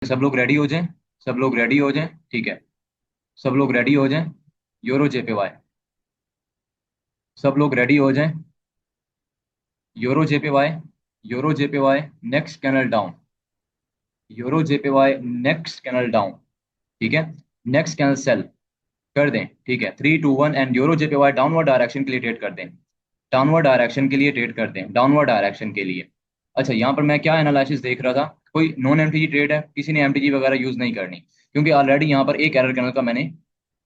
सब लोग रेडी हो जाएं। सब लोग रेडी हो जाएं, ठीक है। सब लोग रेडी हो जाएं। Euro JPY. सब लोग रेडी हो जाएं। Euro JPY. Euro JPY. Next candle down. Euro JPY. Next candle down. ठीक है। नेक्स्ट कैनल सेल कर दें, ठीक है। 3 2 1 and euro JPY downward direction के लिए ट्रेड कर दें। डाउनवर्ड डायरेक्शन के लिए ट्रेड कर दें, डाउनवर्ड डायरेक्शन के लिए। अच्छा, यहाँ पर मैं क्या एनालिसिस देख रहा था। कोई नॉन एमटीजी ट्रेड है, किसी ने एमटीजी वगैरह यूज नहीं करनी, क्योंकि ऑलरेडी यहाँ पर एक एरर कैनल का मैंने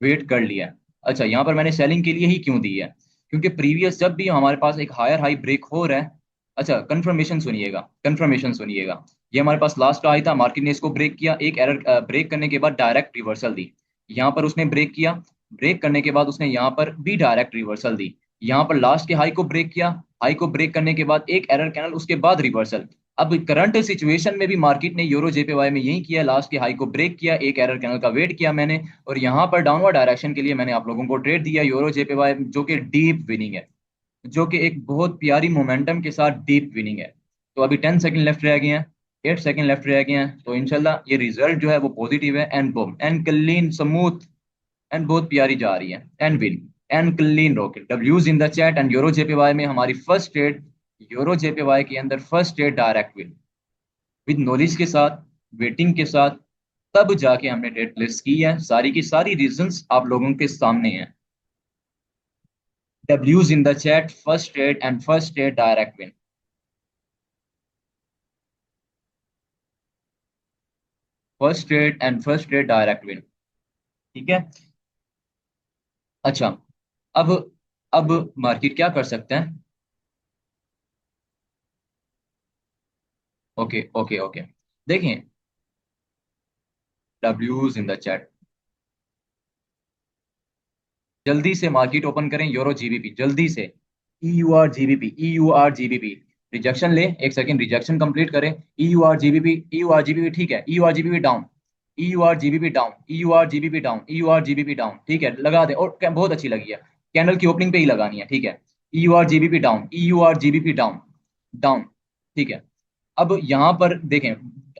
वेट कर लिया है। अच्छा, यहाँ पर मैंने सेलिंग के लिए ही क्यों दी है, क्योंकि प्रीवियस जब भी हमारे पास एक हायर हाई ब्रेक हो रहा है। अच्छा, कंफर्मेशन सुनिएगा, कंफर्मेशन सुनिएगा। ये हमारे पास लास्ट आई था, मार्केट ने इसको ब्रेक किया, एक एरर ब्रेक करने के बाद डायरेक्ट रिवर्सल दी। यहाँ पर उसने ब्रेक किया, ब्रेक करने के बाद उसने यहाँ पर भी डायरेक्ट रिवर्सल दी। यहाँ पर लास्ट के हाई को ब्रेक किया, हाई को ब्रेक करने के बाद एक एरर कैनल, उसके बाद रिवर्सल। अब करंट सिचुएशन में भी मार्केट ने यूरो जेपीवाई में यही किया, लास्ट के हाई को ब्रेक किया, एक एरर कैनल का वेट किया मैंने, और यहाँ पर डाउनवर्ड डायरेक्शन के लिए मैंने आप लोगों को ट्रेड दिया यूरो जेपीवाई, जो कि डीप विनिंग है, जो कि एक बहुत प्यारी मोमेंटम के साथ डीप विनिंग है। तो अभी 10 सेकंड लेफ्ट रह गए हैं, 8 सेकंड लेफ्ट रह गए हैं, तो इंशाल्लाह ये रिजल्ट जो है वो पॉजिटिव है, and boom and clean smooth and बहुत प्यारी जा रही है, and win and clean rocket. डब्ल्यूज in the chat and euro JPY में हमारी फर्स्ट ट्रेड, यूरो जेपीवाई के अंदर first trade direct win, with knowledge के साथ, वेटिंग के साथ, तब जाके हमने ट्रेड प्लेस की है। सारी की सारी रीजंस आप लोगों के सामने हैं। डब्ल्यूज in the chat, first trade and first trade direct win. First trade and first trade direct win, ठीक है। अच्छा, अब अब मार्केट क्या कर सकते हैं। ओके ओके ओके, देखें। डब्ल्यूज इन द चैट, जल्दी से मार्केट ओपन करें, यूरो जीबीपी जल्दी से। E U R GBP, E U R GBP. Rejection ले, एक सेकंड, रिजेक्शन कंप्लीट करें। E U R GBP, E U R GBP, ठीक है। E U R GBP down, E U R GBP down, E U R GBP down, E U R GBP down, ठीक है। लगा दें, और बहुत अच्छी लगी है, कैंडल की ओपनिंग पे ही लगानी है, ठीक है। E U R GBP down, E U R GBP down, down, ठीक है। अब यहाँ पर देखें,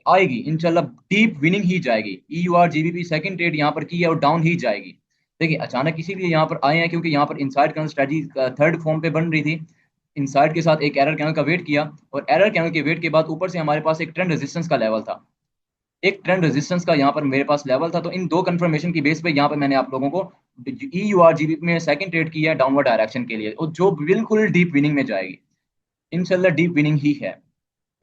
आएगी इंशाल्लाह डीप विनिंग ही जाएगी। E U R GBP second trade यहाँ पर की है और डाउन ही जाएगी। देखिए, अचानक इसीलिए यहाँ पर आए हैं, क्योंकि यहाँ पर inside candle strategy third form पे बन रही थी। इनसाइड के साथ एक एरर कैनल का वेट किया, और एरर कैनल के वेट के बाद ऊपर से हमारे पास एक ट्रेंड रेजिस्टेंस का लेवल था, एक ट्रेंड रेजिस्टेंस का यहाँ पर मेरे पास लेवल था। तो इन दो कंफर्मेशन की बेस पे यहाँ पर मैंने आप लोगों को ई यू आर जीबीपी में सेकंड ट्रेड किया है डाउनवर्ड डायरेक्शन के लिए, और जो बिल्कुल डीप विनिंग में जाएगी। इंशाल्लाह डीप विनिंग ही है।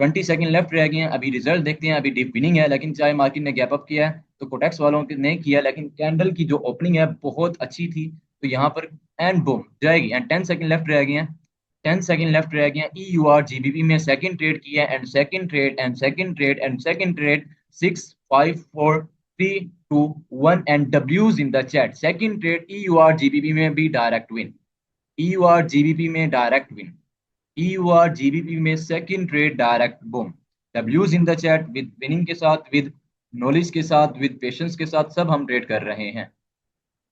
20 सेकंड लेफ्ट रह गए हैं, अभी रिजल्ट देखते हैं। अभी डीप विनिंग है, लेकिन चाहे मार्केट ने गैप अप किया है, तो कोटेक्स वालों ने किया, लेकिन कैंडल की जो ओपनिंग है बहुत अच्छी थी, तो यहाँ पर एंड बूम जाएगी। एंड 10 सेकंड लेफ्ट रह गए हैं, 10 सेकंड लेफ्ट रह गए हैं। ई यू आर जीबीपी में सेकंड ट्रेड किया है, and second trade and second trade and second trade. 6 5 4 3 2 1 and डब्ल्यूज in the chat, second trade E U R GBP में भी direct win, E U R GBP में direct win, EUR GBP में second trade direct boom. W's in the chat, with winning के साथ, with knowledge के साथ, with patience के साथ, सब हम ट्रेड कर रहे हैं।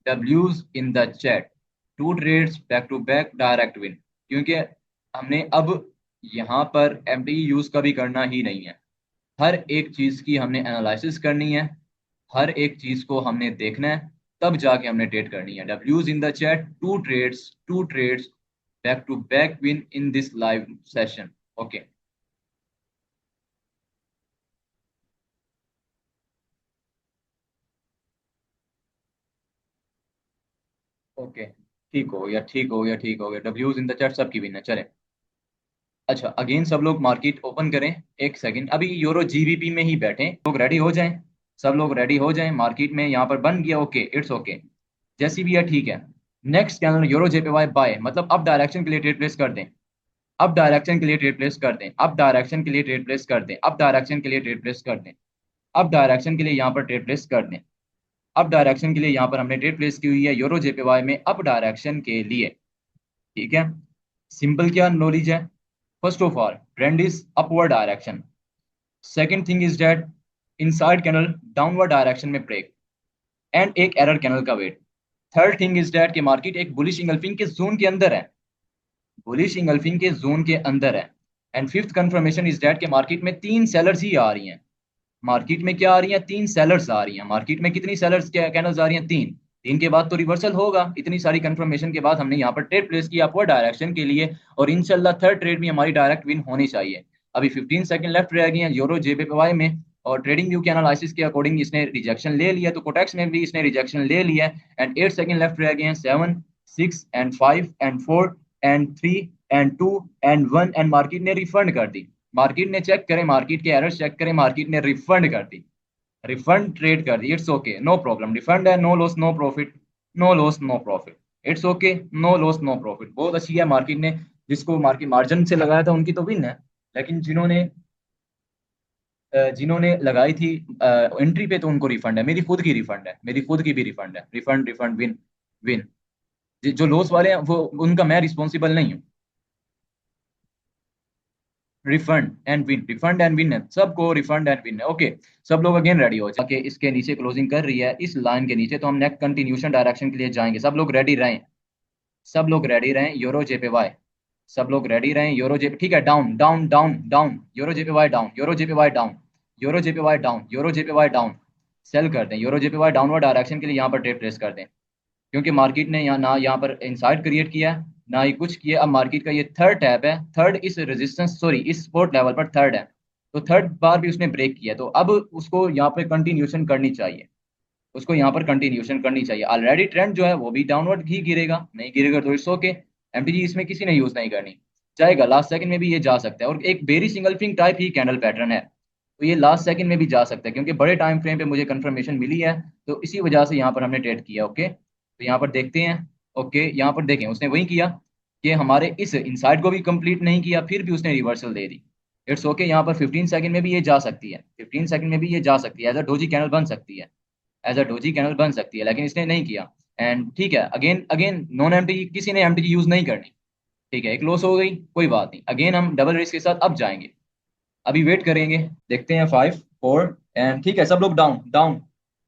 W's in the chat, two trades back to back direct win, क्योंकि हमने अब यहाँ पर एमटी यूज कभी करना ही नहीं है। हर एक चीज की हमने एनालिसिस करनी है, हर एक चीज को हमने देखना है, तब जाके हमने ट्रेड करनी है। W's in the chat, two trades back to back win in this live session. Okay. Okay, ठीक हो गया, ठीक हो गया, ठीक हो गया। डब्ल्यूज इन द चैट सबकी विन है, चले। अच्छा, अगेन सब लोग मार्केट ओपन करें। एक सेकंड, अभी यूरो जीबीपी में ही बैठे, लोग रेडी हो जाएं। सब लोग रेडी हो जाएं, मार्केट में यहाँ पर बन गया। ओके, इट्स ओके, जैसी भी है, ठीक है। Next candle euro JPY buy, मतलब अप डायरेक्शन के लिए ट्रेड प्लेस कर दें, अप डायरेक्शन के लिए ट्रेड प्लेस कर दें, अप डायरेक्शन के लिए ट्रेड प्लेस कर दें, अप डायरेक्शन के लिए ट्रेड प्लेस कर दें, अप डायरेक्शन के लिए यहाँ पर ट्रेड प्लेस कर दें। अप डायरेक्शन के लिए यहाँ पर हमने ट्रेड प्लेस की हुई है यूरो जेपीवाई में, अप डायरेक्शन के लिए, ठीक है। सिंपल क्या नॉलेज है। First of all, trend is upward direction. Second thing is that inside candle downward direction में ब्रेक, एंड एक एरर कैनल का wait. Third thing is that कि मार्केट एक बुलिश इंगल्फिंग के जोन के अंदर है, बुलिश इंगल्फिंग के जोन के अंदर है। And fifth confirmation is that कि मार्केट में तीन सेलर्स ही आ रही हैं, मार्केट में क्या आ रही है, 3 सेलर्स आ रही हैं। मार्केट में कितनी सेलर्स कैंडल्स आ रही हैं, 3। 3 के बाद तो रिवर्सल होगा। इतनी सारी कंफर्मेशन के बाद हमने यहाँ पर ट्रेड प्लेस किया अपवर्ड डायरेक्शन के लिए, और इंशाल्लाह थर्ड ट्रेड भी हमारी डायरेक्ट विन होनी चाहिए। अभी 15 सेकंड लेफ्ट रह गए हैं यूरो जेबीवाई में, और ट्रेडिंग व्यू के एनालिसिस के अकॉर्डिंग इसने रिजेक्शन ले लिया, तो कोटेक्स में भी इसने रिजेक्शन ले लिया है। एंड 8 सेकंड लेफ्ट रह गए हैं, 7 6 and 5 and 4 and 3 and 2 and 1, and market ने रिफंड कर दी। मार्केट ने चेक करें, मार्केट के एरर्स चेक करें, मार्केट ने रिफंड कर दी, रिफंड ट्रेड कर दी। It's okay, no problem, refund है, no loss no profit, no loss no profit, it's okay, no loss no profit. बहुत अच्छी है मार्केट ने, जिसको मार्केट मार्जिन से लगाया था उनकी तो विन है, लेकिन जिन्होंने लगाई थी एंट्री पे, तो उनको रिफंड है। मेरी खुद की रिफंड है, मेरी खुद की भी रिफंड है, रिफंड रिफंड विन विन। जो लॉस वाले हैं वो, उनका मैं रिस्पॉन्सिबल नहीं हूँ। Refund and win, refund and win है, सबको रिफंड एंड विन है। ओके, सब लोग अगेन रेडी हो जाके, इसके नीचे क्लोजिंग कर रही है इस लाइन के नीचे, तो हम नेक्स्ट कंटिन्यूशन डायरेक्शन के लिए जाएंगे। सब लोग रेडी रहें, सब लोग रेडी रहें, यूरो जेपीवाई, सब लोग रेडी रहें, यूरो जेपी, ठीक है, down down down down, euro JPY down, euro JPY down, euro JPY down, euro JPY down. Sell कर दें, यूरो जेपीवाई डाउनवर्ड डायरेक्शन के लिए यहाँ पर ट्रेड प्लेस कर दें, क्योंकि मार्केट ने यहाँ ना यहाँ पर इनसाइड क्रिएट किया है, ना ही कुछ किया। अब मार्केट का ये थर्ड टैप है, थर्ड इस रेजिस्टेंस सॉरी इस सपोर्ट लेवल पर थर्ड है, तो थर्ड बार भी उसने ब्रेक किया, तो अब उसको यहाँ पे कंटिन्यूशन करनी चाहिए, उसको यहाँ पर कंटिन्यूशन करनी चाहिए। ऑलरेडी ट्रेंड जो है वो भी डाउनवर्ड ही गिरेगा, नहीं गिरेगा तो इट्स ओके। एमटीजी इसमें किसी ने यूज नहीं करनी, जाएगा लास्ट सेकंड में भी ये जा सकता है, और एक बेरी सिंगल फिंग टाइप ही कैंडल पैटर्न है, तो ये लास्ट सेकंड में भी जा सकता है, क्योंकि बड़े टाइम फ्रेम पे मुझे कंफर्मेशन मिली है, तो इसी वजह से यहाँ पर हमने ट्रेड किया। ओके, तो यहाँ पर देखते हैं। ओके, यहाँ पर देखें, उसने वही किया कि हमारे इस इनसाइड को भी कंप्लीट नहीं किया, फिर भी उसने reversal they the. It's okay, यहाँ पर 15 सेकंड में भी ये जा सकती है, 15 सेकंड में भी ये जा सकती है, एज अ डोजी कैंडल बन सकती है, एज अ डोजी कैंडल बन सकती है, लेकिन इसने नहीं किया। एंड ठीक है, अगेन अगेन नॉन एमटी, किसी ने एमटी यूज नहीं करनी, ठीक है, एक लॉस हो गई, कोई बात नहीं, अगेन हम डबल रिस्क के साथ अब जाएंगे, अभी वेट करेंगे। देखते हैं 5 4 एंड ठीक है, सब लोग डाउन डाउन,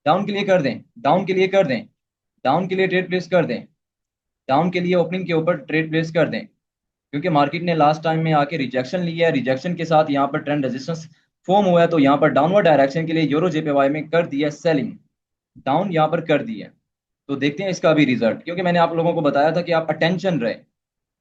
डाउन के लिए कर दें, डाउन के लिए कर दें, डाउन के लिए ट्रेड प्लेस कर दें, डाउन के लिए ओपनिंग के ऊपर ट्रेड प्लेस कर दें, क्योंकि मार्केट ने लास्ट टाइम में आके रिजेक्शन लिया है, रिजेक्शन के साथ यहाँ पर ट्रेंड रेजिस्टेंस फॉर्म हुआ है, तो यहाँ पर डाउनवर्ड डायरेक्शन के लिए यूरो जेपीवाई में कर दिया सेलिंग, डाउन यहाँ पर कर दिया। तो देखते हैं इसका भी रिजल्ट, क्योंकि मैंने आप लोगों को बताया था कि आप अटेंशन रहे।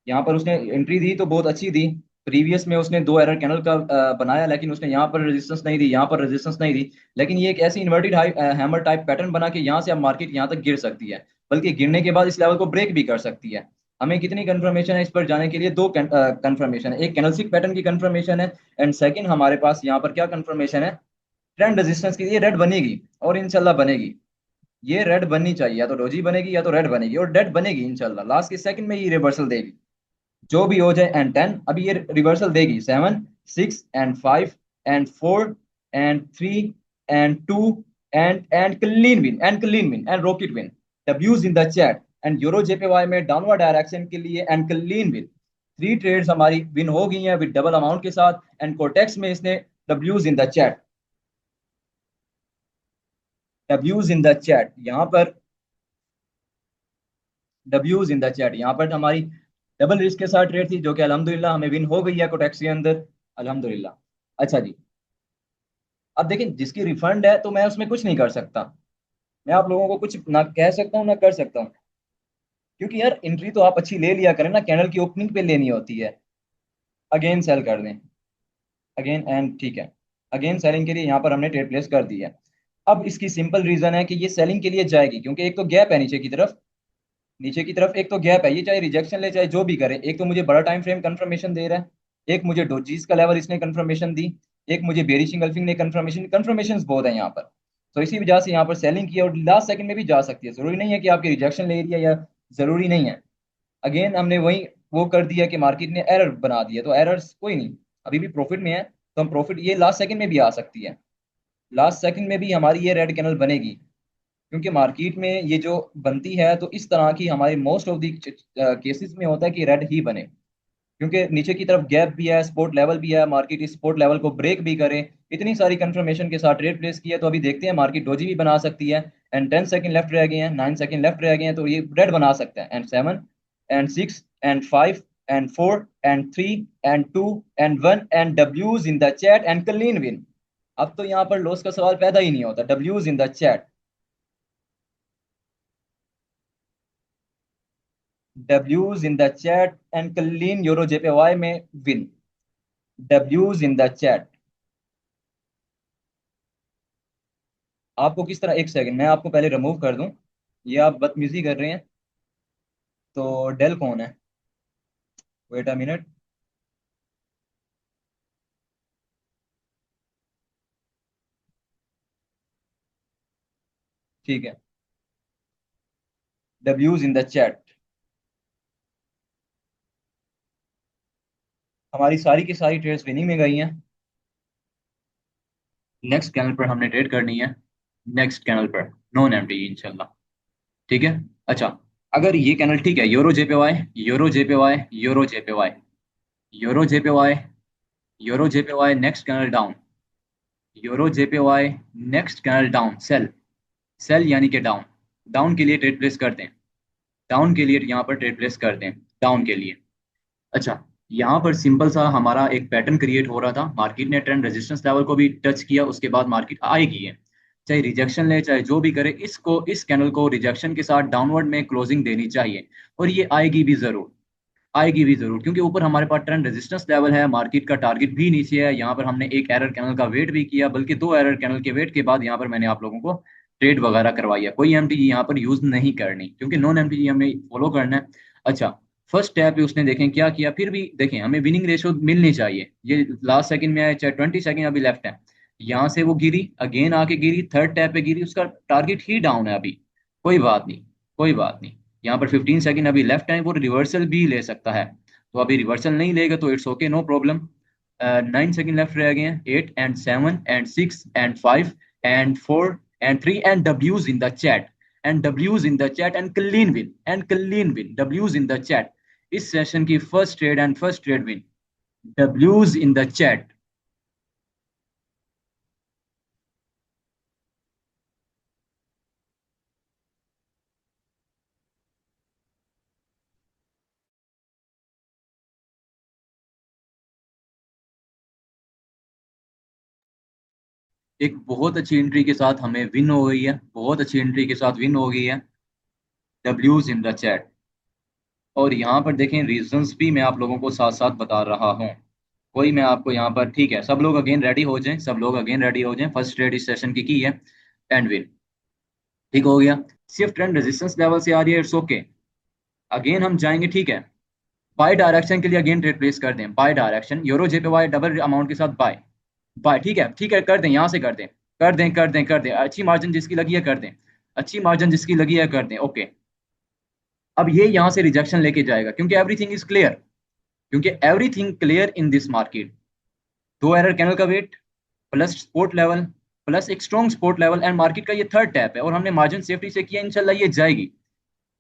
यहाँ पर उसने एंट्री दी तो बहुत अच्छी दी, प्रीवियस में उसने दो एरर कैंडल का बनाया, लेकिन उसने यहाँ पर रेजिस्टेंस नहीं दी, यहाँ पर रेजिस्टेंस नहीं दी, लेकिन ये एक ऐसी इन्वर्टेड हैमर टाइप पैटर्न बना के यहाँ से अब मार्केट यहाँ तक गिर सकती है, बल्कि गिरने के बाद इस लेवल को ब्रेक भी कर सकती है। हमें कितनी कंफर्मेशन है इस पर जाने के लिए, दो कंफर्मेशन है, एक कैंडलस्टिक पैटर्न की कंफर्मेशन है, एंड सेकंड हमारे पास यहाँ पर क्या कंफर्मेशन है, ट्रेंड रेजिस्टेंस की। ये रेड बनेगी और इंशाल्लाह बनेगी, ये रेड बननी चाहिए, या तो डोजी बनेगी या तो रेड बनेगी, और रेड बनेगी इंशाल्लाह, लास्ट के सेकंड में ये रिवर्सल देगी, जो भी हो जाए। एंड 10, अभी ये रिवर्सल देगी, 7 6 and 5 and 4 and 3 and 2 and clean win and rocket win, डब्ल्यूज in the chat. And euro JPY में डाउनवर्ड डायरेक्शन के लिए एंड क्लीन विन, 3 ट्रेड्स हमारी विन हो गई हैं विद डबल अमाउंट के साथ। एंड कोटेक्स में इसने डब्ल्यूज in the chat, डब्ल्यूज in the chat यहाँ पर, डब्ल्यूज इन द चैट यहाँ पर हमारी डबल रिस्क के साथ ट्रेड थी, जो कि अल्हम्दुलिल्लाह हमें विन हो गई है कोटेक्स के अंदर, अल्हम्दुलिल्लाह। अच्छा जी, अब देखिए, जिसकी रिफंड है तो मैं उसमें कुछ नहीं कर सकता, मैं आप लोगों को कुछ ना कह सकता हूँ ना कर सकता हूँ, क्योंकि यार एंट्री तो आप अच्छी ले लिया करें ना, कैंडल की ओपनिंग पे लेनी होती है। अगेन सेल कर दें, अगेन एंड ठीक है, अगेन सेलिंग के लिए यहाँ पर हमने ट्रेड प्लेस कर दी है। अब इसकी सिंपल रीजन है कि ये सेलिंग के लिए जाएगी, क्योंकि एक तो गैप है नीचे की तरफ, नीचे की तरफ एक तो गैप है, ये चाहे रिजेक्शन ले चाहे जो भी करे, एक तो मुझे बड़ा टाइम फ्रेम कंफर्मेशन दे रहा है, एक मुझे डोजीज का लेवल इसने कंफर्मेशन दी, एक मुझे बेरिश इंगल्फिंग ने कंफर्मेशन, कंफर्मेशन बहुत है यहाँ पर, तो इसी वजह से यहाँ पर सेलिंग की, और लास्ट सेकंड में भी जा सकती है, जरूरी नहीं है कि आपकी रिजेक्शन ले रही है, या जरूरी नहीं है। अगेन हमने वही वो कर दिया कि मार्केट ने एरर बना दिया, तो एरर्स कोई नहीं, अभी भी प्रॉफिट में है, तो हम प्रॉफिट, ये लास्ट सेकंड में भी आ सकती है, लास्ट सेकंड में भी हमारी ये रेड कैनल बनेगी, क्योंकि मार्केट में ये जो बनती है, तो इस तरह की हमारी मोस्ट ऑफ द केसेस में होता है कि रेड ही बने, क्योंकि नीचे की तरफ गैप भी है, सपोर्ट लेवल भी है, मार्केट इस सपोर्ट लेवल को ब्रेक भी करे, इतनी सारी कंफर्मेशन के साथ ट्रेड प्लेस किया, तो अभी देखते हैं मार्केट डोजी भी बना सकती है। एंड 10 सेकंड लेफ्ट रह गए हैं, 9 सेकंड लेफ्ट रह गए हैं, तो ये रेड बना सकता है। And 7 and 6 and 5 and 4 and 3 and 2 and 1 and डब्ल्यूज in the chat and clean win, अब तो यहाँ पर लॉस का सवाल पैदा ही नहीं होता। डब्ल्यूज in the chat, डब्ल्यूज in the chat and clean euro JPY में विन। डब्ल्यूज इन द चैट। आपको किस तरह, एक सेकंड मैं आपको पहले रिमूव कर दूं, ये आप बदतमीजी कर रहे हैं। तो डेल कौन है? Wait a minute. ठीक है, डब्ल्यूज इन द चैट। हमारी सारी की सारी ट्रेड्स विनिंग में गई हैं। नेक्स्ट कैनल पर हमने ट्रेड करनी है, नेक्स्ट कैनल पर नॉन एमटी इंशाल्लाह। ठीक है। अच्छा, अगर ये कैनल ठीक है, euro JPY, euro JPY, euro JPY, euro JPY, euro JPY next candle down, euro JPY next candle down, sell, sell यानी कि डाउन, डाउन के लिए ट्रेड प्लेस करते हैं, डाउन के लिए यहाँ पर ट्रेड प्लेस करते हैं, डाउन के लिए। अच्छा, यहाँ पर सिंपल सा हमारा एक पैटर्न क्रिएट हो रहा था, मार्केट ने ट्रेंड रेजिस्टेंस लेवल को भी टच किया, उसके बाद मार्केट आएगी है, चाहे रिजेक्शन ले चाहे जो भी करे, इसको इस कैनल को रिजेक्शन के साथ डाउनवर्ड में क्लोजिंग देनी चाहिए, और ये आएगी भी जरूर, आएगी भी जरूर, क्योंकि ऊपर हमारे पास ट्रेंड रेजिस्टेंस लेवल है, मार्केट का टारगेट भी नीचे है। यहाँ पर हमने एक एरर कैनल का वेट भी किया, बल्कि दो एरर कैनल के वेट के बाद यहाँ पर मैंने आप लोगों को ट्रेड वगैरह करवाई है। कोई एमटीजी यहाँ पर यूज नहीं करनी, क्योंकि नॉन एमटीजी हमें फॉलो करना है। अच्छा, फर्स्ट टैप पे उसने देखें क्या किया, फिर भी देखें हमें विनिंग रेशियो मिलनी चाहिए। ये लास्ट सेकंड में आए, चाहे 20 सेकंड अभी लेफ्ट है, यहाँ से वो गिरी, अगेन आके गिरी, थर्ड टैप पे गिरी, उसका टारगेट ही डाउन है अभी। कोई बात नहीं, कोई बात नहीं, यहाँ पर 15 सेकंड अभी लेफ्ट है, वो रिवर्सल भी ले सकता है। तो अभी रिवर्सल नहीं लेगा तो it's okay, no problem. 9 second left रह गए हैं, 8 and 7 and 6 and 5 and 4 and 3 and डब्ल्यूज इन द चैट, एंड डब्ल्यूज in the chat and clean win, and clean win, डब्ल्यूज इन द चैट। इस सेशन की first trade and first trade win, डब्ल्यूज in the chat. एक बहुत अच्छी entry के साथ हमें विन हो गई है, बहुत अच्छी एंट्री के साथ विन हो गई है, डब्ल्यूज इन द चैट। और यहाँ पर देखें रीजंस भी मैं आप लोगों को साथ साथ बता रहा हूँ। कोई मैं आपको यहाँ पर, ठीक है, सब लोग अगेन रेडी हो जाएं, सब लोग अगेन रेडी हो जाएं, फर्स्ट ट्रेड इस सेशन की है, एंड विन। ठीक हो गया, सिर्फ ट्रेंड रेजिस्टेंस लेवल से आ रही है, इट्स ओके। अगेन हम जाएंगे, ठीक है, बाय डायरेक्शन के लिए अगेन ट्रेड प्लेस कर दें, buy direction euro JPY double amount के साथ बाय, बाय, ठीक है, ठीक है, कर दें, यहाँ से कर दें, कर दें, कर दें, कर दें, अच्छी मार्जिन जिसकी लगी है कर दें, अच्छी मार्जिन जिसकी लगी है कर दें, ओके। अब ये यहाँ से रिजेक्शन लेके जाएगा, क्योंकि एवरीथिंग इज क्लियर, क्योंकि everything clear in this market. दो एरर कैनल का wait, plus support level, plus एक strong support level, and market का ये थर्ड टैप है, और हमने मार्जिन सेफ्टी से किया, इंशाल्लाह ये जाएगी।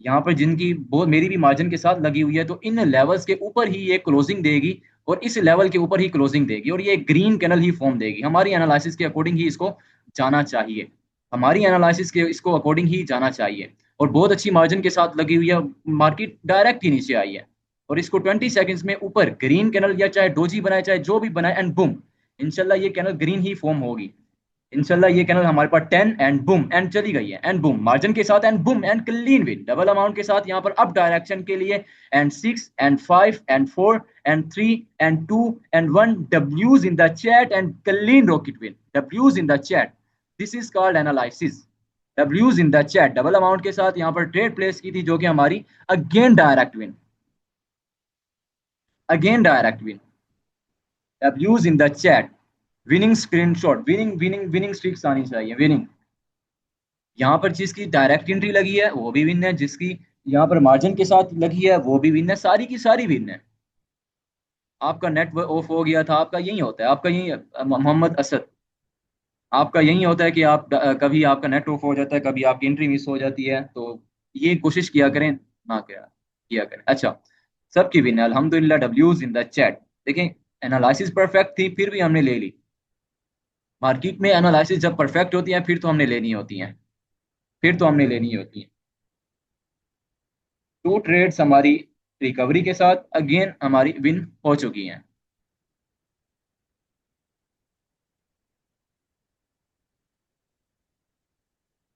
यहाँ पर जिनकी बहुत, मेरी भी मार्जिन के साथ लगी हुई है, तो इन लेवल्स के ऊपर ही ये क्लोजिंग देगी, और इस लेवल के ऊपर ही क्लोजिंग देगी, और ये ग्रीन कैनल ही फॉर्म देगी। हमारी एनालिसिस के अकॉर्डिंग ही इसको जाना चाहिए, हमारी एनालिसिस के इसको अकॉर्डिंग ही जाना चाहिए। और बहुत अच्छी मार्जिन के साथ लगी हुई है, मार्केट डायरेक्ट ही नीचे आई है, और इसको 20 सेकंड्स में ऊपर ग्रीन कैनल, या चाहे डोजी बनाए चाहे जो भी बनाए, एंड बुम, इंशाल्लाह ये कैनल ग्रीन ही फॉर्म होगी। इंशाल्लाह ये कैनल हमारे पास 10 एंड बूम एंड चली गई है, एंड बूम मार्जिन के साथ, and boom and clean win double amount के साथ, यहाँ पर अप डायरेक्शन के लिए, and 6 and 5 and 4 and 3 and 2 and 1, डब्ल्यूज in the chat and clean rocket win, डब्ल्यूज in the chat. This is called analysis. डब्ल्यूज in the chat double amount के साथ यहाँ पर ट्रेड प्लेस की थी, जो कि हमारी again direct win, again direct win, डब्ल्यूज in the chat, winning screenshot, winning winning winning streaks आनी चाहिए, विनिंग। यहाँ पर जिसकी डायरेक्ट एंट्री लगी है वो भी विन है, जिसकी यहाँ पर मार्जिन के साथ लगी है वो भी विन है, सारी की सारी विन है। आपका नेट ऑफ हो गया था, आपका यही होता है, आपका यही मोहम्मद असद, आपका यही होता है कि आप कभी आपका नेट ऑफ हो जाता है, कभी आपकी एंट्री मिस हो जाती है, तो ये कोशिश किया करें ना, क्या किया करें। अच्छा, सबकी विन है अल्हम्दुलिल्लाह, डब्ल्यूज इन द चैट। देखें, एनालिसिस परफेक्ट थी, फिर भी हमने ले ली। मार्केट में एनालिसिस जब परफेक्ट होती है, फिर तो हमने लेनी होती है, फिर तो हमने लेनी होती है। टू ट्रेड्स हमारी रिकवरी के साथ अगेन हमारी विन हो चुकी हैं।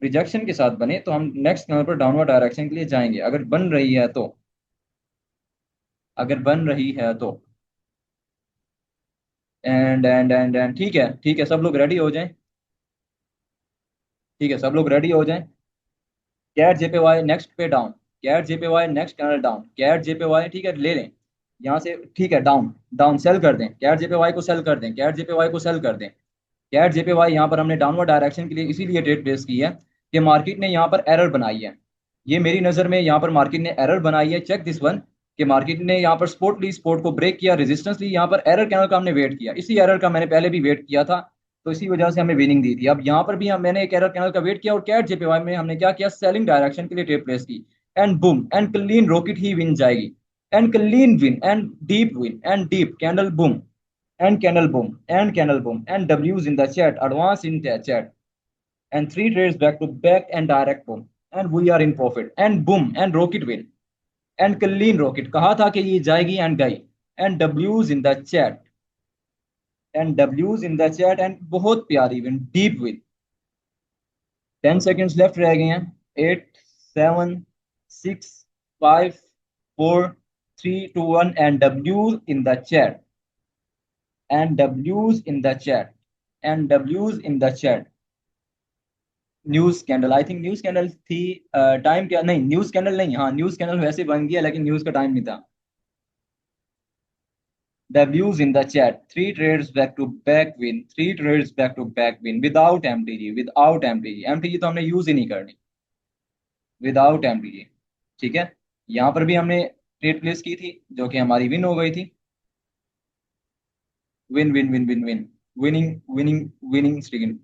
रिजेक्शन के साथ बने तो हम नेक्स्ट कैंडल पर डाउनवर्ड डायरेक्शन के लिए जाएंगे, अगर बन रही है तो, अगर बन रही है तो। एंड ठीक है, ठीक है, सब लोग रेडी हो जाएं। ठीक है, सब लोग रेडी हो जाएं। कैट जेपीवाई नेक्स्ट पे down, CAD JPY next candle down, CAD JPY, ठीक है, ले लें यहाँ से, ठीक है, डाउन, डाउन सेल कर दें, कैट जेपीवाई को सेल कर दें, कैट जेपीवाई को सेल कर दें। कैट जेपीवाई यहाँ पर हमने डाउनवर्ड डायरेक्शन के लिए इसीलिए ट्रेड प्लेस की है कि मार्केट ने यहाँ पर एरर बनाई है। ये मेरी नज़र में यहाँ पर मार्केट ने एरर बनाई है, चेक दिस वन, कि मार्केट ने यहाँ पर सपोर्ट ली, सपोर्ट को ब्रेक किया, रेजिस्टेंस ली, यहाँ पर एरर कैंडल का हमने वेट किया, इसी एरर का मैंने पहले भी वेट किया था, तो इसी वजह से हमें विनिंग दी थी। अब यहाँ पर भी मैंने एक एरर कैंडल का वेट किया और कैट जेपीवाई में हमने क्या किया, सेलिंग डायरेक्शन के लिए ट्रेड प्लेस की, and boom and clean rocket ही विन जाएगी, and clean win and deep candle boom, and candle boom, and candle boom, and W's in the chat, advance in the chat, and three trades back to back and direct boom, and we are in profit, and boom, and rocket win, and clean rocket, कहा था कि ये जाएगी and गई, and W's in the chat, and W's in the chat, and बहुत प्यारी win, deep win। 10 seconds left रह गए हैं। 8, 7, 6, 5, 4, 3, 2, 1, and W's in the chat, and W's in the chat, and W's in the chat। News candle, I think news candle थी। Time क्या, नहीं news candle नहीं, हाँ न्यूज कैंडल वैसे बन गया लेकिन न्यूज का टाइम नहीं था। W's in the chat, three trades back to back win, three trades back to back win without MTG, without MTG, MTG तो हमने यूज ही नहीं करनी, विदाउट MTG। ठीक है, यहाँ पर भी हमने ट्रेड प्लेस की थी जो कि हमारी विन हो गई थी, win win win win win, winning winning winning streak,